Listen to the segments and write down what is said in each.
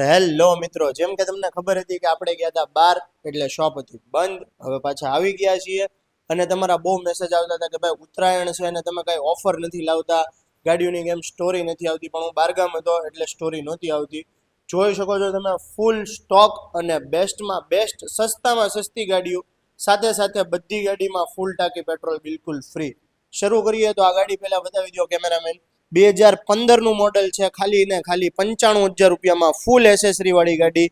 Hello મિત્રો, જેમ કે તમને ખબર હતી કે આપણે ગયા હતા બાર, એટલે શોપ હતી બંધ. હવે પાછા આવી ગયા છીએ અને તમારા બહુ મેસેજ આવતા હતા કે ભાઈ ઉત્તરાયણ છે અને તમે કાંઈ ઓફર નથી લાવતા, ગાડીઓની કેમ સ્ટોરી નથી આવતી. પણ હું બારગામ હતો એટલે સ્ટોરી નહોતી આવતી. જોઈ શકો છો તમે, ફૂલ સ્ટોક અને બેસ્ટમાં બેસ્ટ, સસ્તામાં સસ્તી ગાડીઓ, સાથે સાથે બધી ગાડીમાં ફૂલ ટાંકી પેટ્રોલ બિલકુલ ફ્રી. શરૂ કરીએ તો આ ગાડી પહેલા બતાવી દો કેમેરામેન. 2015 મોડલ છે, ખાલી ને ખાલી 95,000 રૂપિયામાં ફૂલ એસેસરી વાળી ગાડી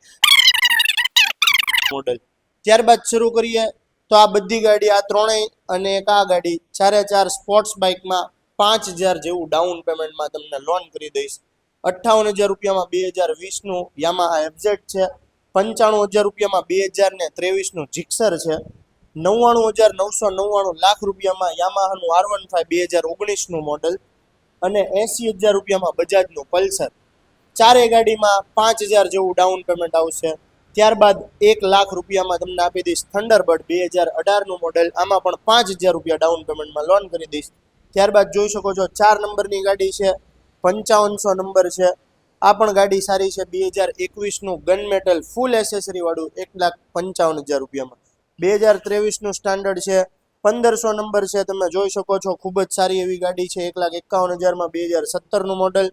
મોડલ. ત્યારબાદ શરૂ કરીએ તો આ બધી ગાડી, આ ત્રણેય અને એક આ ગાડી, ચારે ચાર સ્પોર્ટ્સ બાઇકમાં 5,000 જેવું ડાઉન પેમેન્ટમાં તમને લોન કરી દઈશ. 58,000 રૂપિયામાં 2020નું યામાહા એફઝેડ છે. 95,000 રૂપિયામાં 2023નું જીક્સર છે. 99,999 લાખ રૂપિયામાં યામાહાનું R15 2019નું મોડલ અને 80,000 રૂપિયામાં બજાજનું પલ્સર. ચારેય ગાડીમાં 5,000 જેવું ડાઉન પેમેન્ટ આવશે. ત્યારબાદ 1 લાખ રૂપિયામાં તમને આપી દઈશ થંડરબર્ડ 2018નું મોડલ, આમાં પણ 5,000 રૂપિયા ડાઉન પેમેન્ટમાં લોન કરી દઈશ. ત્યારબાદ જોઈ શકો છો 4 નંબરની ગાડી છે, 5500 નંબર છે. આ પણ ગાડી સારી છે, 2021નું ગન મેટલ ફૂલ એસેસરી વાળું 1,55,000 રૂપિયામાં. 2023નું સ્ટાન્ડર્ડ છે, 1500 નંબર છે, તમે જોઈ શકો છો, ખૂબ જ સારી એવી ગાડી છે. 1,51,000માં 2017નું model,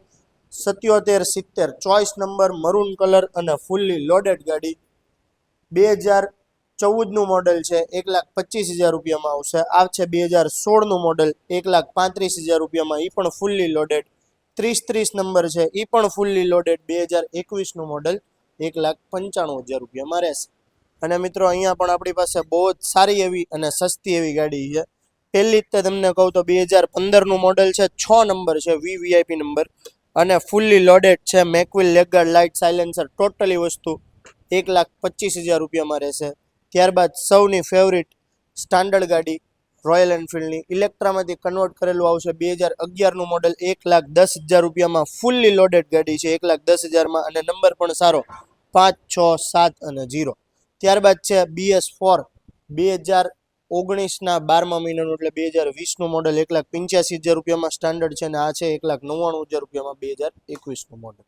7770 choice number, maroon colour અને ફૂલ્લી લોડેડ ગાડી. 2014નું મોડલ છે, 1,25,000 રૂપિયામાં આવશે. આ છે 2016નું મોડલ, 1,35,000 રૂપિયામાં, એ પણ ફૂલ્લી લોડેડ. 3030 નંબર છે, એ પણ ફૂલ્લી લોડેડ, 2021નું મોડલ, 1,95,000 રૂપિયામાં રહેશે. અને મિત્રો, અહીંયા પણ આપણી પાસે બહુ જ સારી એવી અને સસ્તી એવી ગાડી છે. પહેલી જ તમને કહું તો 2015નું મોડલ છે, 6 નંબર છે, VVIP નંબર અને ફૂલ્લી લોડેડ છે. મેકવિલ લેગગાર્ડ લાઇટ સાયલેન્સર ટોટલી વસ્તુ 1,25,000 રૂપિયામાં રહેશે. ત્યારબાદ સૌની ફેવરિટ સ્ટાન્ડર્ડ ગાડી રોયલ એનફિલ્ડની ઇલેક્ટ્રામાંથી કન્વર્ટ કરેલું આવશે, 2011નું મોડલ, 1,10,000 રૂપિયામાં ફૂલ્લી લોડેડ ગાડી છે, 1,10,000માં, અને નંબર પણ સારો 5, 6, 7 અને 0. ત્યારબાદ છે BS4 2019ના 12મા મહિનાનું, એટલે 2020નું મોડલ, 1,85,000 રૂપિયામાં સ્ટાન્ડર્ડ છે, અને આ છે 1,99,000 રૂપિયામાં 2021નું મોડલ.